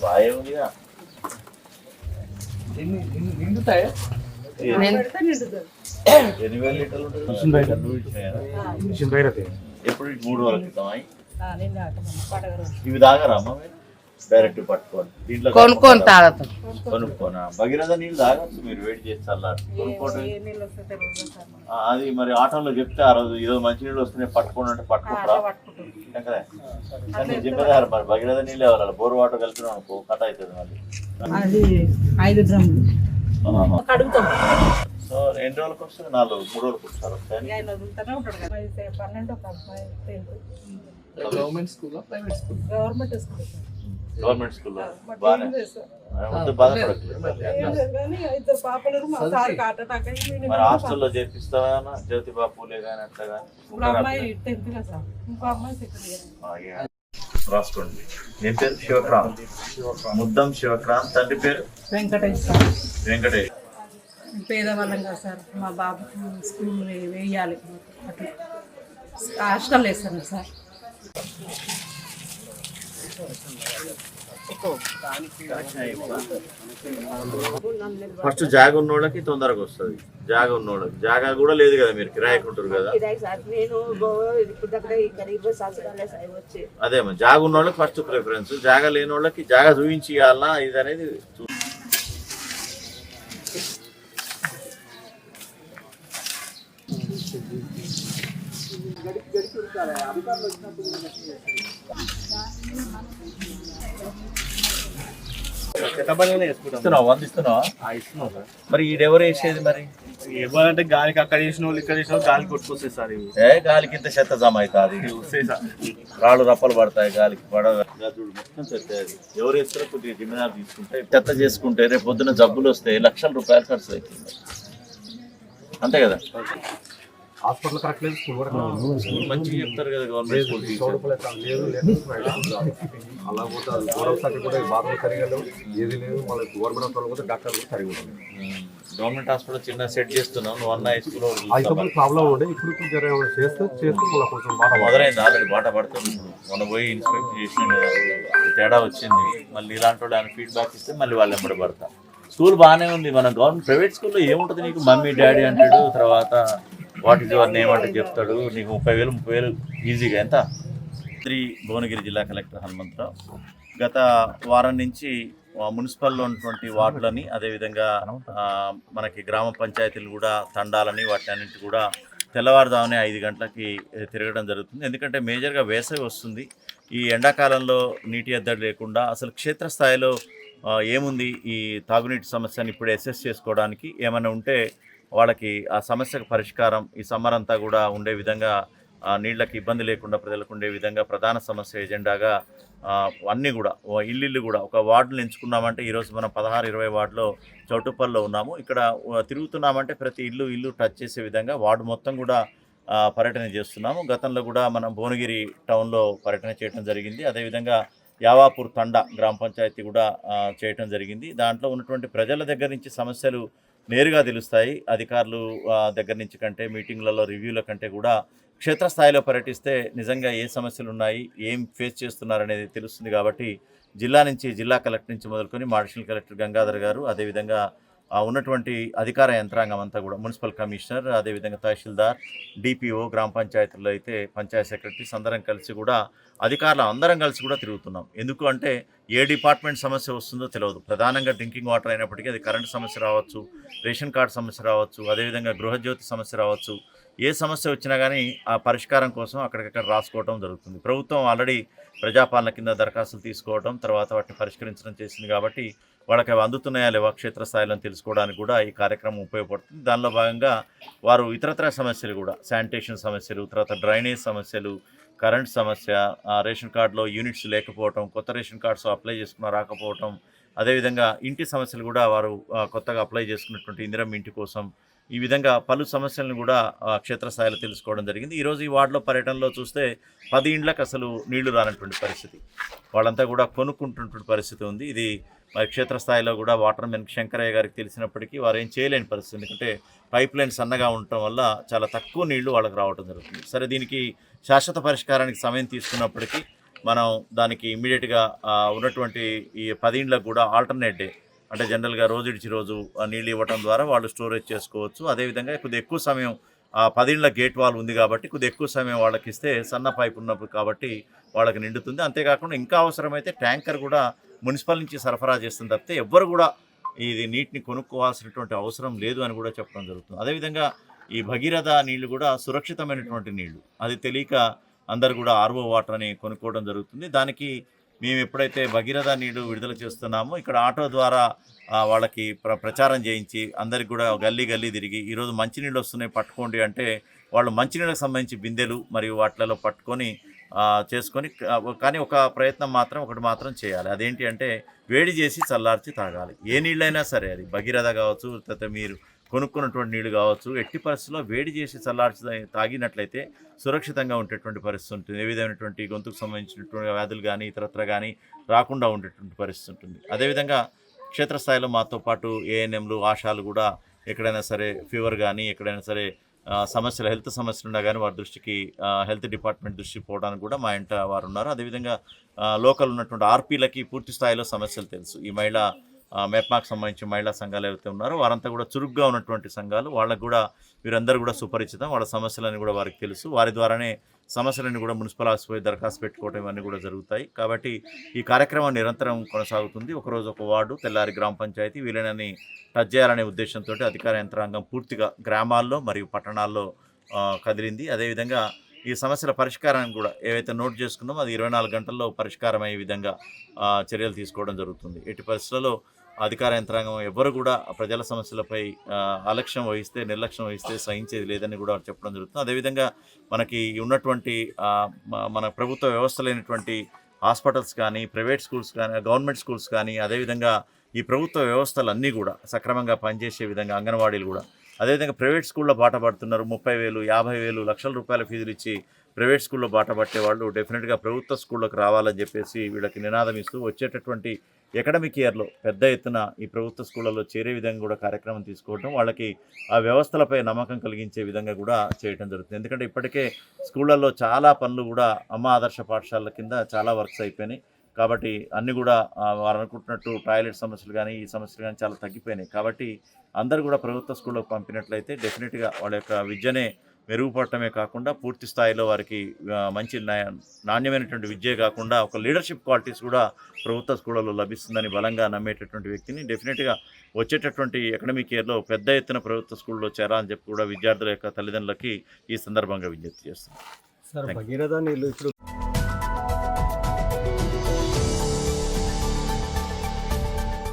బాగా ఉందిగా నిండుతాయా 8,000 లీటర్లు ఉంటుంది. ఎప్పుడు 3 రోజుల క్రితం ఇవి తాగరా అమ్మ మీరు? డైరెక్ట్ పట్టుకోండి దీంట్లో కొనుక్కొని తాగుతాం. కొనుక్కోనా భగీరథ నీళ్ళు తాగచ్చు మీరు వెయిట్ చేసి చల్లారు కొనుక్కోండి. అది మరి ఆటోలో చెప్తే ఆ రోజు ఈరోజు మంచి నీళ్ళు వస్తున్నాయి పట్టుకోండి అంటే పట్టుకుంటారా కదా చెప్పేదారు మరి భగీరథ నీళ్ళు ఇవ్వాలి బోర్ వాటర్ కలిపినాం అనుకో కథ అవుతుంది మళ్ళీ. అది 5 డ్రమ్లు కడుగుతాం. సో ఎన్ని రోజులకు వస్తుంది? 3 రోజులకు వస్తారు వస్తాయి. Government school private school? Government స్కూల్లో బాగానే బాధపడట్లేదు. మరి హాస్టల్లో చేపిస్తావా జ్యోతిబా పూలే కానీ అట్లా కానీ రాసుకోండి. నేను పేరు శివక్రాంత్, ముద్దం శివక్రాంత్. తండ్రి పేరు వెంకటేష్. పేదవాళ్ళం కదా సార్, మా బాబు స్కూల్ వేయాలి అట్లా హాస్టల్ వేస్తాను సార్. ఫస్ట్ జాగ ఉన్నోళ్ళకి తొందరగా వస్తుంది. జాగ ఉన్నోళ్ళకి జాగా కూడా లేదు కదా, మీరు కిరాయికి ఉంటారు కదా. అదే జాగ ఉన్నోళ్ళకి ఫస్ట్ ప్రిఫరెన్స్, జాగా లేని వాళ్ళకి జాగా చూపించి ఇవ్వాలన్నా ఇది అనేది. మరి ఈడెవరు వేసేది మరి? ఇవ్వాలంటే గాలికి అక్కడ చేసిన వాళ్ళు ఇక్కడ చేసిన వాళ్ళు గాలికి కొట్టుకొస్తాయి సార్. ఇవి గాలికి ఇంత చెత్త జమ అవుతుంది, వస్తాయి సార్. రాళ్ళు రప్పలు పడతాయి గాలికి పడదు. మొత్తం చెత్త అది. ఎవరు వేస్తారో కొద్దిగా జిమ్మేదారు తీసుకుంటే చెత్త చేసుకుంటే రేపు పొద్దున జబ్బులు వస్తాయి, లక్షల రూపాయలు ఖర్చు అవుతుంది. అంతే కదా. హాస్పిటల్ కరెక్ట్ లేదు, స్కూల్ కూడా మంచిగా చెప్తారు కదా గవర్నమెంట్ స్కూల్ అలా పోతుంది. గవర్నమెంట్ కూడా బాత్రూమ్ సరిగా లేవు, ఏది లేదు. మళ్ళీ గవర్నమెంట్ హాస్పిటల్ కూడా డాక్టర్ కూడా సరిగా ఉంటుంది. గవర్నమెంట్ హాస్పిటల్ చిన్న సెట్ చేస్తున్నాం, నువ్వు అన్న స్కూల్ అయితే ప్రాబ్లం ఉండే. ఇప్పుడు చేస్తే మళ్ళీ కొంచెం బాట మొదలైంది, ఆల్రెడీ బాట పడుతుంది. మొన్న పోయి ఇన్స్పెక్ట్ చేసిన తేడా వచ్చింది. మళ్ళీ ఇలాంటి వాళ్ళు ఆయన ఫీడ్బ్యాక్ ఇస్తే మళ్ళీ వాళ్ళు ఎంబడి పడతాం. స్కూల్ బాగానే ఉంది. మన గవర్నమెంట్ ప్రైవేట్ స్కూల్లో ఏముంటుంది నీకు? మమ్మీ డాడీ అంటాడు, తర్వాత వాట్ ఈజ్ యువర్ నేమ్ అంటే చెప్తాడు. నీకు 30,000 ఈజీగా. ఎంత? భువనగిరి జిల్లా కలెక్టర్ హనుమంతరావు గత వారం నుంచి మున్సిపల్లో ఉన్నటువంటి వార్డులని, అదేవిధంగా మనకి గ్రామ పంచాయతీలు కూడా తండాలని, వాటి అన్నింటి కూడా తెల్లవారుజామునే 5 గంటలకి తిరగడం జరుగుతుంది. ఎందుకంటే మేజర్గా వేసవి వస్తుంది. ఈ ఎండాకాలంలో నీటి ఎద్దడి లేకుండా అసలు క్షేత్రస్థాయిలో ఏముంది ఈ తాగునీటి సమస్యను ఇప్పుడు అసెస్ చేసుకోవడానికి, ఏమైనా ఉంటే వాళ్ళకి ఆ సమస్యకు పరిష్కారం ఈ సమ్మర్ అంతా కూడా ఉండే విధంగా, నీళ్ళకి ఇబ్బంది లేకుండా ప్రజలకు ఉండే విధంగా ప్రధాన సమస్య ఎజెండాగా అన్నీ కూడా ఇల్లు కూడా ఒక వార్డులు ఎంచుకున్నామంటే ఈరోజు మనం 16-20 వార్డులో చౌటుప్పల్లో ఉన్నాము. ఇక్కడ తిరుగుతున్నామంటే ప్రతి ఇల్లు టచ్ చేసే విధంగా వార్డు మొత్తం కూడా పర్యటన చేస్తున్నాము. గతంలో కూడా మనం భువనగిరి టౌన్లో పర్యటన చేయడం జరిగింది. అదేవిధంగా యావాపూర్ తండా గ్రామ పంచాయతీ కూడా చేయటం జరిగింది. దాంట్లో ఉన్నటువంటి ప్రజల దగ్గర నుంచి సమస్యలు నేరుగా తెలుస్తాయి. అధికారులు దగ్గర నుంచి కంటే, మీటింగ్లలో రివ్యూల కంటే కూడా క్షేత్రస్థాయిలో పర్యటిస్తే నిజంగా ఏ సమస్యలు ఉన్నాయి, ఏం ఫేస్ చేస్తున్నారనేది తెలుస్తుంది. కాబట్టి జిల్లా కలెక్టర్ నుంచి మొదలుకొని అడిషనల్ కలెక్టర్ గంగాధర్ గారు, అదేవిధంగా ఉన్నటువంటి అధికార యంత్రాంగం అంతా కూడా, మున్సిపల్ కమిషనర్, అదేవిధంగా తహసీల్దార్, డిపిఓ, గ్రామ పంచాయతీల్లో అయితే పంచాయత్ సెక్రటరీస్ అందరం కలిసి కూడా, అధికారులు అందరం కలిసి కూడా తిరుగుతున్నాం. ఎందుకు అంటే ఏ డిపార్ట్మెంట్ సమస్య వస్తుందో తెలియదు. ప్రధానంగా డ్రింకింగ్ వాటర్ అయినప్పటికీ అది కరెంటు సమస్య రావచ్చు, రేషన్ కార్డు సమస్య రావచ్చు, అదేవిధంగా గృహజ్యోతి సమస్య రావచ్చు. ఏ సమస్య వచ్చినా కానీ ఆ పరిష్కారం కోసం అక్కడికక్కడ రాసుకోవడం జరుగుతుంది. ప్రభుత్వం ఆల్రెడీ ప్రజాపాలన కింద దరఖాస్తులు తీసుకోవడం, తర్వాత వాటిని పరిష్కరించడం చేసింది. కాబట్టి వాళ్ళకి అవి అందుతున్నాయా లేవా క్షేత్రస్థాయిలో తెలుసుకోవడానికి కూడా ఈ కార్యక్రమం ఉపయోగపడుతుంది. దానిలో భాగంగా వారు ఇతరత్ర సమస్యలు కూడా, శానిటేషన్ సమస్యలు, తర్వాత డ్రైనేజ్ సమస్యలు, కరెంట్ సమస్య, రేషన్ కార్డులో యూనిట్స్ లేకపోవటం, కొత్త రేషన్ కార్డ్స్ అప్లై చేసుకున్న రాకపోవటం, అదేవిధంగా ఇంటి సమస్యలు కూడా వారు కొత్తగా అప్లై చేసుకున్నటువంటి ఇందిరమ్మ ఇంటి కోసం, ఈ విధంగా పలు సమస్యలను కూడా క్షేత్రస్థాయిలో తెలుసుకోవడం జరిగింది. ఈరోజు ఈ వార్డులో పర్యటనలో చూస్తే 10 ఇండ్లకు అసలు నీళ్లు రానటువంటి పరిస్థితి, వాళ్ళంతా కూడా కొనుక్కుంటున్నటువంటి పరిస్థితి ఉంది. ఇది మరి క్షేత్రస్థాయిలో కూడా వాటర్ మెన్ శంకరయ్య గారికి తెలిసినప్పటికీ వారు ఏం చేయలేని పరిస్థితి. ఎందుకంటే పైప్ లైన్ సన్నగా ఉండటం వల్ల చాలా తక్కువ నీళ్లు వాళ్ళకి రావడం జరుగుతుంది. సరే, దీనికి శాశ్వత పరిష్కారానికి సమయం తీసుకున్నప్పటికీ మనం దానికి ఇమ్మీడియట్గా ఉన్నటువంటి ఈ 10 ఇండ్లకు కూడా ఆల్టర్నేట్ డే అంటే జనరల్గా రోజు ఇడిచి రోజు నీళ్ళు ఇవ్వడం ద్వారా వాళ్ళు స్టోరేజ్ చేసుకోవచ్చు. అదేవిధంగా కొద్దిగా ఎక్కువ సమయం 10 ఇండ్ల గేట్ వాల్ ఉంది కాబట్టి కొద్దిగా ఎక్కువ సమయం వాళ్ళకి ఇస్తే సన్న పైపు ఉన్నప్పుడు కాబట్టి వాళ్ళకి నిండుతుంది. అంతేకాకుండా ఇంకా అవసరమైతే ట్యాంకర్ కూడా మున్సిపల్ నుంచి సరఫరా చేస్తుంది తప్పితే ఎవ్వరు కూడా ఇది నీటిని కొనుక్కోవాల్సినటువంటి అవసరం లేదు అని కూడా చెప్పడం జరుగుతుంది. అదేవిధంగా ఈ భగీరథ నీళ్లు కూడా సురక్షితమైనటువంటి నీళ్లు. అది తెలియక అందరు కూడా ఆర్ఓ వాటర్ అని కొనుక్కోవడం జరుగుతుంది. దానికి మేము ఎప్పుడైతే భగీరథ నీళ్లు విడుదల చేస్తున్నామో ఇక్కడ ఆటో ద్వారా వాళ్ళకి ప్రచారం చేయించి అందరికి కూడా గల్లీ గల్లీ తిరిగి ఈరోజు మంచినీళ్ళు వస్తున్నాయి పట్టుకోండి అంటే వాళ్ళు మంచినీళ్ళకి సంబంధించి బిందెలు మరియు వాటిలలో పట్టుకొని చేసుకొని కానీ ఒక ప్రయత్నం మాత్రం ఒకటి మాత్రం చేయాలి. అదేంటి అంటే వేడి చేసి చల్లార్చి తాగాలి. ఏ నీళ్ళైనా సరే అది భగీరథ కావచ్చు లేకపోతే మీరు కొనుక్కున్నటువంటి నీళ్ళు కావచ్చు ఎట్టి పరిస్థితుల్లో వేడి చేసి చల్లార్చి తాగినట్లయితే సురక్షితంగా ఉండేటువంటి పరిస్థితి ఉంటుంది. ఏ విధమైనటువంటి గొంతుకు సంబంధించినటువంటి వ్యాధులు కానీ ఇతరత్ర కానీ రాకుండా ఉండేటువంటి పరిస్థితి ఉంటుంది. అదేవిధంగా క్షేత్రస్థాయిలో మాతో పాటు ఏఎన్ఎంలు ఆశాలు కూడా ఎక్కడైనా సరే ఫీవర్ కానీ ఎక్కడైనా సరే సమస్యలు హెల్త్ సమస్యలు ఉన్నా కానీ వారి దృష్టికి హెల్త్ డిపార్ట్మెంట్ దృష్టికి పోవడానికి కూడా మా ఇంట వారు ఉన్నారు. అదేవిధంగా లోకల్ ఉన్నటువంటి ఆర్పీలకి పూర్తి స్థాయిలో సమస్యలు తెలుసు. ఈ మహిళా మెప్మాకు సంబంధించి మహిళా సంఘాలు ఏవైతే ఉన్నారో వారంతా కూడా చురుగ్గా ఉన్నటువంటి సంఘాలు. వాళ్ళకు కూడా వీరందరూ కూడా సుపరిచితం. వాళ్ళ సమస్యలని కూడా వారికి తెలుసు. వారి ద్వారానే సమస్యలన్నీ కూడా మున్సిపల్ ఆఫీస్ పోయి దరఖాస్తు పెట్టుకోవడం ఇవన్నీ కూడా జరుగుతాయి. కాబట్టి ఈ కార్యక్రమం నిరంతరం కొనసాగుతుంది. ఒకరోజు ఒక వార్డు తెల్లారి గ్రామ పంచాయతీ వీలైనని టచ్ చేయాలనే ఉద్దేశంతో అధికార యంత్రాంగం పూర్తిగా గ్రామాల్లో మరియు పట్టణాల్లో కదిలింది. అదేవిధంగా ఈ సమస్యల పరిష్కారాన్ని కూడా ఏవైతే నోట్ చేసుకున్నామో అది 24 గంటల్లో పరిష్కారం అయ్యే విధంగా చర్యలు తీసుకోవడం జరుగుతుంది. ఎట్టి పరిస్థితుల్లో అధికార యంత్రాంగం ఎవ్వరు కూడా ప్రజల సమస్యలపై అలక్ష్యం వహిస్తే నిర్లక్ష్యం వహిస్తే సహించేది లేదని కూడా చెప్పడం జరుగుతుంది. అదేవిధంగా మనకి ఉన్నటువంటి మన ప్రభుత్వ వ్యవస్థలైనటువంటి హాస్పిటల్స్ కానీ ప్రైవేట్ స్కూల్స్ కానీ గవర్నమెంట్ స్కూల్స్ కానీ అదేవిధంగా ఈ ప్రభుత్వ వ్యవస్థలన్నీ కూడా సక్రమంగా పనిచేసే విధంగా అంగన్వాడీలు కూడా అదేవిధంగా ప్రైవేట్ స్కూల్లో బాట పడుతున్నారు. 30,000, 50,000, లక్షల రూపాయల ఫీజులు ఇచ్చి ప్రైవేట్ స్కూల్లో బాట పట్టే వాళ్ళు డెఫినెట్గా ప్రభుత్వ స్కూళ్ళకి రావాలని చెప్పేసి వీళ్ళకి నినాదం ఇస్తూ వచ్చేటటువంటి అకాడమిక్ ఇయర్లో పెద్ద ఎత్తున ఈ ప్రభుత్వ స్కూళ్ళలో చేరే విధంగా కూడా కార్యక్రమం తీసుకోవడం వాళ్ళకి ఆ వ్యవస్థలపై నమ్మకం కలిగించే విధంగా కూడా చేయడం జరుగుతుంది. ఎందుకంటే ఇప్పటికే స్కూళ్ళల్లో చాలా పనులు కూడా అమ్మ ఆదర్శ పాఠశాలల కింద చాలా వర్క్స్ అయిపోయినాయి. కాబట్టి అన్నీ కూడా వారు అనుకుంటున్నట్టు టాయిలెట్ సమస్యలు కానీ ఈ సమస్యలు కానీ చాలా తగ్గిపోయినాయి. కాబట్టి అందరూ కూడా ప్రభుత్వ స్కూళ్ళకు పంపినట్లయితే డెఫినెట్గా వాళ్ళ యొక్క విద్యనే మెరుగుపడటమే కాకుండా పూర్తి స్థాయిలో వారికి మంచి నాణ్యమైనటువంటి విద్యే కాకుండా ఒక లీడర్షిప్ క్వాలిటీస్ కూడా ప్రభుత్వ స్కూళ్ళలో లభిస్తుందని బలంగా నమ్మేటటువంటి వ్యక్తిని డెఫినెట్గా వచ్చేటటువంటి అకాడమిక్ ఇయర్లో పెద్ద ఎత్తున ప్రభుత్వ స్కూల్లో చేరాలని చెప్పి కూడా విద్యార్థుల యొక్క తల్లిదండ్రులకి ఈ సందర్భంగా విజ్ఞప్తి చేస్తున్నాను. సార్ భగీరథ నీళ్ళు ఇప్పుడు